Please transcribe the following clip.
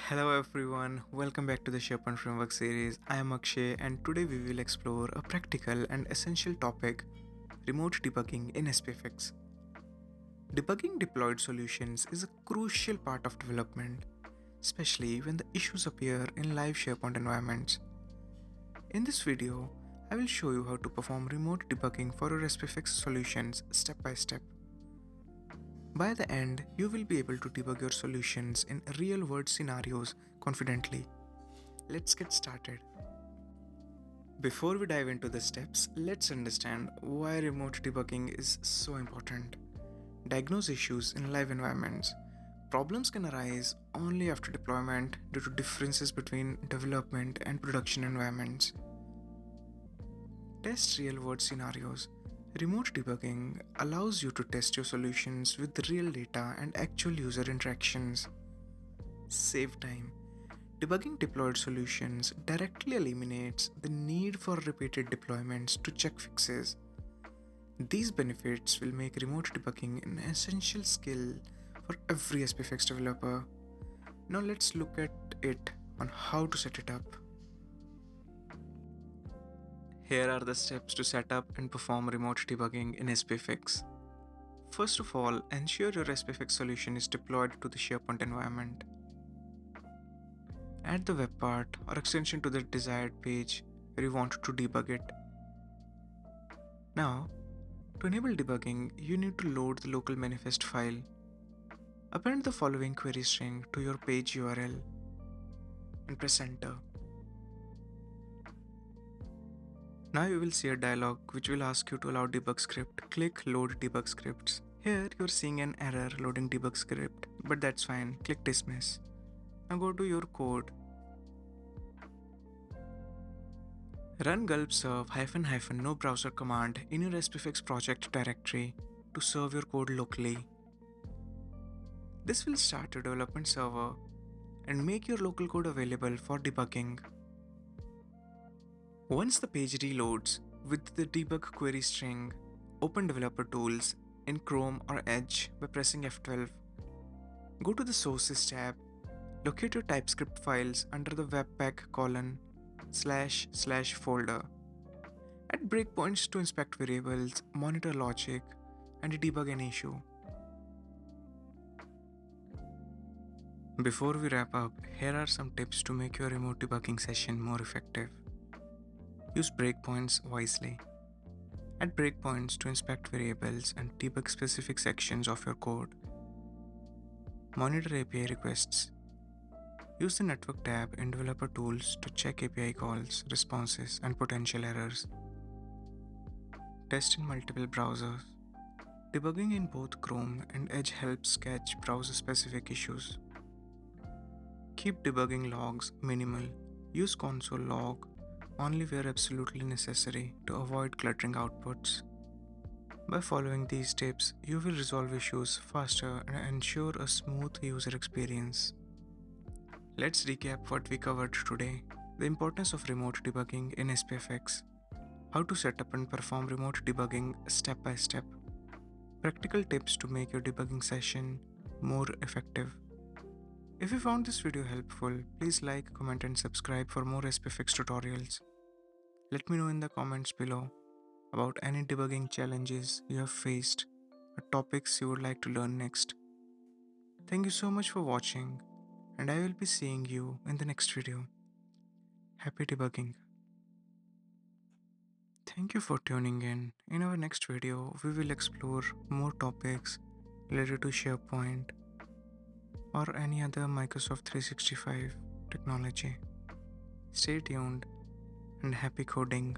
Hello everyone, welcome back to the SharePoint Framework series. I am Akshay and today we will explore a practical and essential topic, remote debugging in SPFx. Debugging deployed solutions is a crucial part of development, especially when the issues appear in live SharePoint environments. In this video, I will show you how to perform remote debugging for your SPFx solutions step by step. By the end, you will be able to debug your solutions in real-world scenarios confidently. Let's get started. Before we dive into the steps, let's understand why remote debugging is so important. Diagnose issues in live environments. Problems can arise only after deployment due to differences between development and production environments. Test real-world scenarios. Remote debugging allows you to test your solutions with real data and actual user interactions. Save time. Debugging deployed solutions directly eliminates the need for repeated deployments to check fixes. These benefits will make remote debugging an essential skill for every SPFX developer. Now let's look at it on how to set it up. Here are the steps to set up and perform remote debugging in SPFx. First of all, ensure your SPFx solution is deployed to the SharePoint environment. Add the web part or extension to the desired page where you want to debug it. Now, to enable debugging, you need to load the local manifest file. Append the following query string to your page URL and press enter. Now you will see a dialog which will ask you to allow debug script. Click load debug scripts. Here you are seeing an error loading debug script, but that's fine. Click dismiss. Now go to your code. Run gulp serve -- no browser command in your SPFX project directory to serve your code locally. This will start your development server and make your local code available for debugging. Once the page reloads with the debug query string, open developer tools in Chrome or Edge by pressing F12. Go to the sources tab. Locate your TypeScript files under the webpack // folder. Add breakpoints to inspect variables, monitor logic, and debug an issue. Before we wrap up, here are some tips to make your remote debugging session more effective. Use breakpoints wisely. Add breakpoints to inspect variables and debug specific sections of your code. Monitor API requests. Use the Network tab in Developer Tools to check API calls, responses, and potential errors. Test in multiple browsers. Debugging in both Chrome and Edge helps catch browser-specific issues. Keep debugging logs minimal. Use console log only where absolutely necessary to avoid cluttering outputs. By following these tips, you will resolve issues faster and ensure a smooth user experience. Let's recap what we covered today. The importance of remote debugging in SPFx. How to set up and perform remote debugging step by step. Practical tips to make your debugging session more effective. If you found this video helpful, please like, comment and subscribe for more SPFx tutorials. Let me know in the comments below about any debugging challenges you have faced or topics you would like to learn next. Thank you so much for watching, and I will be seeing you in the next video. Happy debugging. Thank you for tuning in. In our next video, we will explore more topics related to SharePoint or any other Microsoft 365 technology. Stay tuned and happy coding.